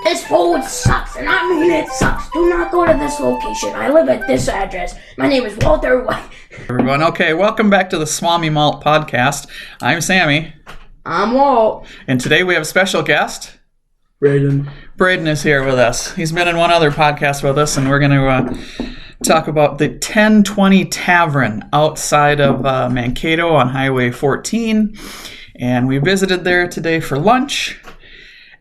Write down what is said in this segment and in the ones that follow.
This food sucks, and I mean it sucks. Do not go to this location. I live at this address. My name is Walter White. Everyone, okay, welcome back to the Swami Malt Podcast. I'm Sammy. I'm Walt. And today we have a special guest. Braden. Braden is here with us. He's been in one other podcast with us, and we're going to talk about the 1020 Tavern outside of Mankato on Highway 14. And we visited there today for lunch.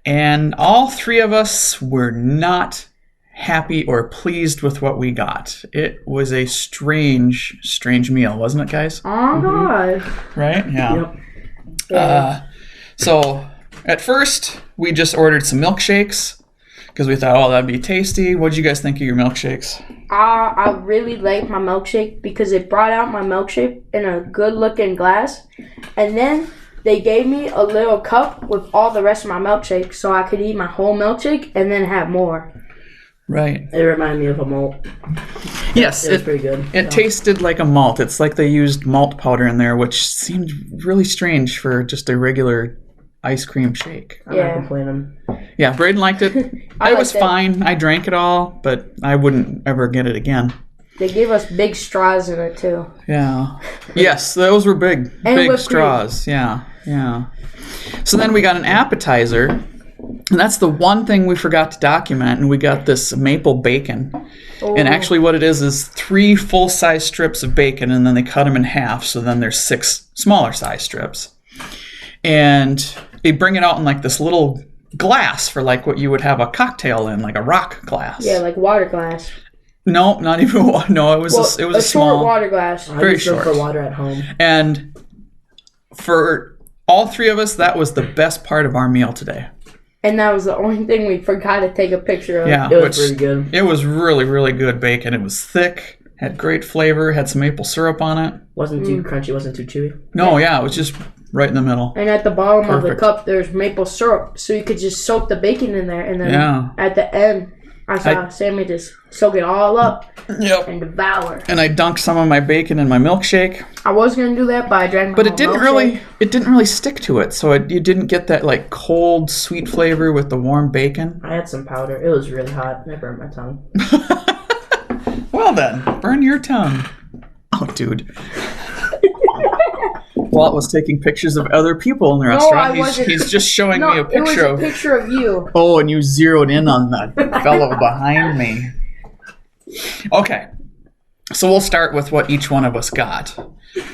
And all three of us were not happy or pleased with what we got. It was a strange meal, wasn't it, guys? Oh, God. Right? Yeah. Yep. So at first, we just ordered some milkshakes because we thought, oh, that'd be tasty. What did you guys think of your milkshakes? I really liked my milkshake because it brought out my milkshake in a good-looking glass. And then they gave me a little cup with all the rest of my milkshake so I could eat my whole milkshake and then have more. Right. It reminded me of a malt. Yes. It was pretty good. It tasted like a malt. It's like they used malt powder in there, which seemed really strange for just a regular ice cream shake. I'm not complaining. Yeah, Braden liked it. It was fine. I drank it all, but I wouldn't ever get it again. They gave us big straws in it, too. Yeah. Yes, those were big straws. Yeah. So then we got an appetizer, and that's the one thing we forgot to document, and we got this maple bacon. Oh. And actually what it is 3 full-size strips of bacon, and then they cut them in half, so then there's 6 smaller-size strips. And they bring it out in like this little glass for like what you would have a cocktail in, like a rock glass. Yeah, like water glass. No, not even one. No, it was a small short water glass. Very short. For water at home. And for all three of us, that was the best part of our meal today. And that was the only thing we forgot to take a picture of. Yeah, it was pretty good. It was really, really good bacon. It was thick, had great flavor, had some maple syrup on it. Wasn't too crunchy, wasn't too chewy. No, yeah, it was just right in the middle. And at the bottom of the cup, there's maple syrup, so you could just soak the bacon in there. And then at the end, I saw Sammy just soak it all up and devour. And I dunked some of my bacon in my milkshake. I was gonna do that, but I drank my But it didn't really stick to it, so you didn't get that like cold, sweet flavor with the warm bacon. I had some powder. It was really hot, and I burned my tongue. Well then, burn your tongue. Oh, dude. Walt was taking pictures of other people in the restaurant. He's just showing me a picture it was a picture of you. Oh, and you zeroed in on that fellow behind me. Okay, so we'll start with what each one of us got.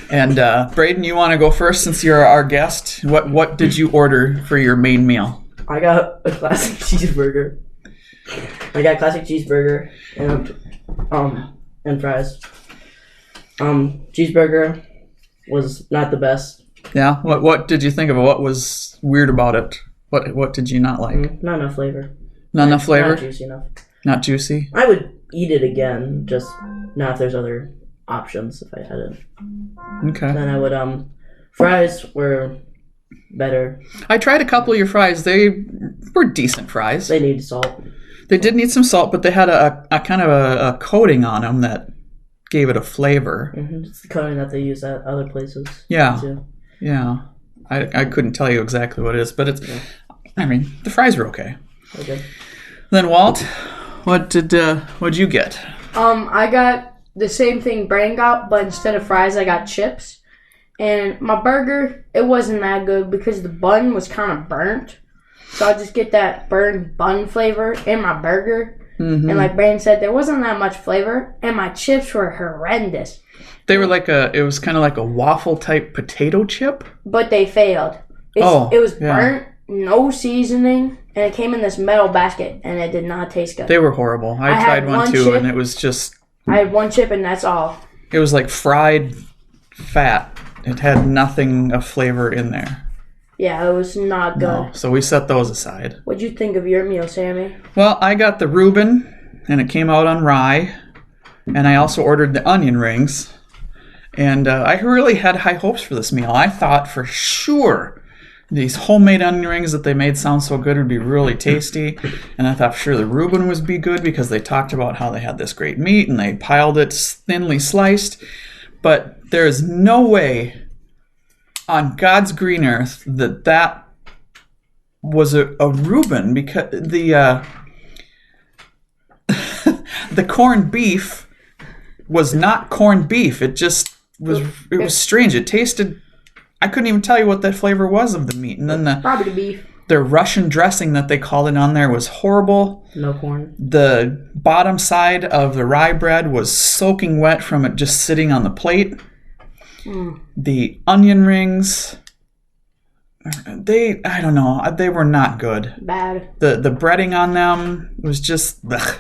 And Braden, you want to go first since you're our guest? What did you order for your main meal? I got a classic cheeseburger. And fries. Cheeseburger was not the best. Yeah? What did you think of it? What was weird about it? What did you not like? Not enough flavor. Not enough flavor? Not juicy enough. Not juicy? I would eat it again, just not if there's other options if I had it. Okay. Then I would, fries were better. I tried a couple of your fries. They were decent fries. They need salt. They did need some salt, but they had a kind of a coating on them that gave it a flavor. Mm-hmm. It's the coating that they use at other places. Yeah. Too. Yeah. I couldn't tell you exactly what it is, but it's. Yeah. I mean, the fries were okay. Okay. Then Walt, what'd you get? I got the same thing Brandon got, but instead of fries, I got chips. And my burger, it wasn't that good because the bun was kind of burnt. So I'll just get that burnt bun flavor in my burger. Mm-hmm. And like Brandon said, there wasn't that much flavor. And my chips were horrendous. They were it was kind of like a waffle type potato chip. But they failed. It was burnt, no seasoning, and it came in this metal basket, and it did not taste good. They were horrible. I tried one too, and it was just... I had one chip, and that's all. It was like fried fat. It had nothing of flavor in there. Yeah, it was not good. No, so we set those aside. What'd you think of your meal, Sammy? Well, I got the Reuben, and it came out on rye, and I also ordered the onion rings, and I really had high hopes for this meal. I thought for sure these homemade onion rings that they made sound so good would be really tasty, and I thought for sure the Reuben would be good because they talked about how they had this great meat, and they piled it thinly sliced, but there is no way on God's green earth that was a Reuben because the the corned beef was not corned beef. It was strange. It tasted. I couldn't even tell you what that flavor was of the meat. And then probably the beef. The Russian dressing that they called it on there was horrible. No corn. The bottom side of the rye bread was soaking wet from it just sitting on the plate. The onion rings, I don't know, they were not good. Bad. The breading on them was just, ugh.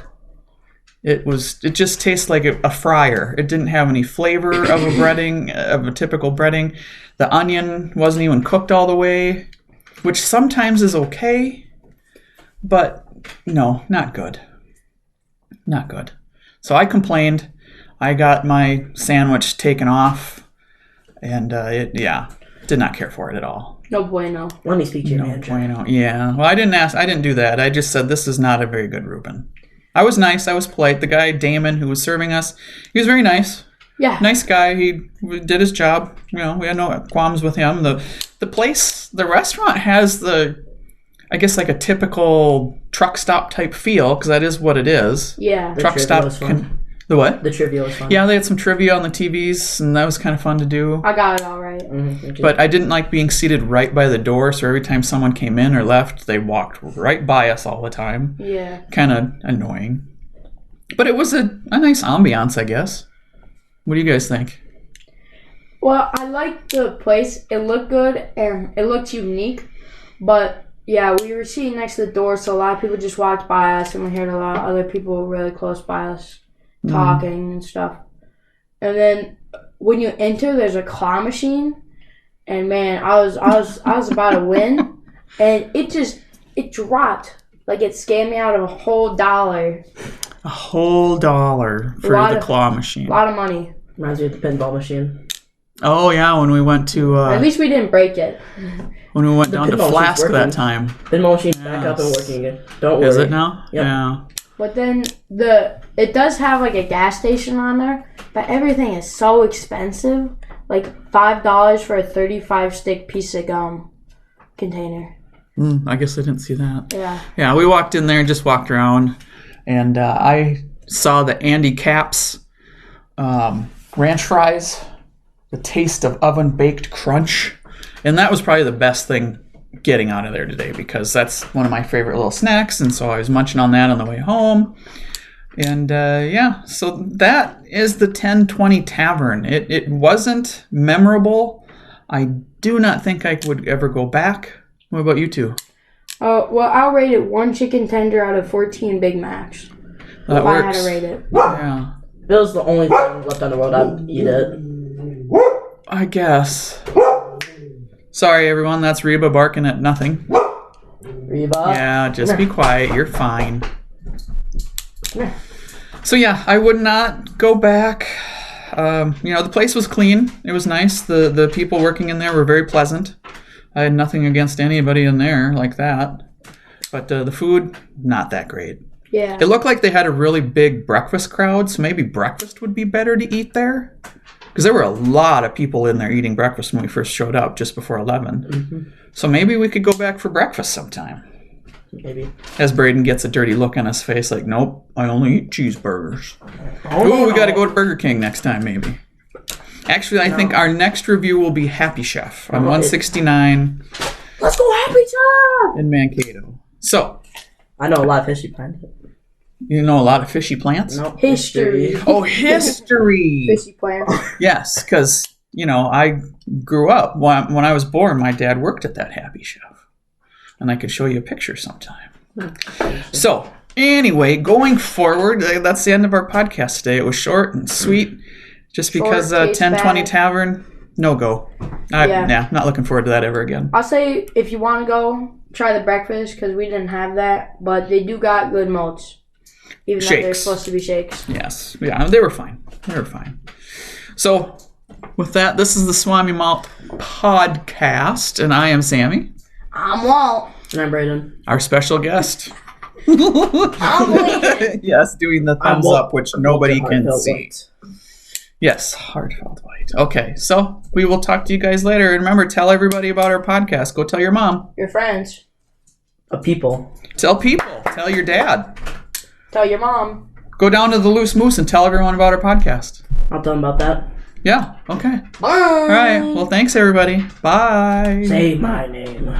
It just tastes like a fryer. It didn't have any flavor of a typical breading. The onion wasn't even cooked all the way, which sometimes is okay, but no, not good. Not good. So I complained. I got my sandwich taken off, and did not care for it at all. No bueno. Let me speak to your manager. Bueno. Yeah. Well, I didn't do that. I just said this is not a very good Reuben. I was nice. I was polite. The guy, Damon, who was serving us, he was very nice. Yeah. Nice guy. He did his job. We had no qualms with him. The place, the restaurant has I guess like a typical truck stop type feel, because that is what it is. Yeah. Truck stop. The what? The trivia was fun. Yeah, they had some trivia on the TVs, and that was kind of fun to do. I got it all right. Mm-hmm, but I didn't like being seated right by the door, so every time someone came in or left, they walked right by us all the time. Yeah. Kind of annoying. But it was a nice ambiance, I guess. What do you guys think? Well, I liked the place. It looked good, and it looked unique. But, yeah, we were sitting next to the door, so a lot of people just walked by us, and we heard a lot of other people really close by us talking and stuff. And then when you enter, there's a claw machine, and man, I was about to win, and it dropped. Like it scammed me out of a whole $1. A whole $1 for the claw machine. A lot of money. Reminds me of the pinball machine. Oh yeah, when we went to at least we didn't break it. When we went down to Flask that time. Pinball machine's back up and working. Don't worry. Is it now? Yep. Yeah. But then it does have like a gas station on there, but everything is so expensive. Like $5 for a 35-stick piece of gum container. I guess I didn't see that. Yeah. Yeah, we walked in there and just walked around, and I saw the Andy Caps ranch fries, the taste of oven-baked crunch, and that was probably the best thing getting out of there today, because that's one of my favorite little snacks, and so I was munching on that on the way home. And so that is the 1020 Tavern. It wasn't memorable. I do not think I would ever go back. What about you two? Well, I'll rate it 1 chicken tender out of 14 Big Macs. That works. I had to rate it. Yeah. If it was the only thing left on the road, I'd eat it. I guess. Sorry, everyone. That's Reba barking at nothing. Reba? Yeah, just be quiet. You're fine. So, yeah, I would not go back. The place was clean. It was nice. The people working in there were very pleasant. I had nothing against anybody in there like that. But the food, not that great. Yeah. It looked like they had a really big breakfast crowd, so maybe breakfast would be better to eat there. Because there were a lot of people in there eating breakfast when we first showed up, just before 11. Mm-hmm. So maybe we could go back for breakfast sometime. Maybe. As Braden gets a dirty look on his face, like, nope, I only eat cheeseburgers. Oh, we got to go to Burger King next time, maybe. Actually, I think our next review will be Happy Chef on 169. Let's go Happy Chef! In Mankato. So. I know a lot of fishy plants. You know a lot of fishy plants? No. History. Oh, history. Fishy plants. Yes, because, I grew up. When I was born, my dad worked at that Happy Chef. And I could show you a picture sometime. So, anyway, going forward, that's the end of our podcast today. It was short and sweet. Just because 1020 Tavern, no go. Not looking forward to that ever again. I'll say if you want to go, try the breakfast, because we didn't have that. But they do got good malts. Even though they're supposed to be shakes. Yes. Yeah, they were fine. So, with that, this is the Swami Malt Podcast, and I am Sammy. I'm Walt. And I'm Braden. Our special guest. I'm Lee. Yes, doing the thumbs up, which nobody can see. White. Yes, heartfelt white. Okay, so we will talk to you guys later. And remember, tell everybody about our podcast. Go tell your mom. Your friends. people. Tell people. Tell your dad. Tell your mom. Go down to the Loose Moose and tell everyone about our podcast. I'll tell them about that. Yeah, okay. Bye. All right. Well, thanks, everybody. Bye. Say my name.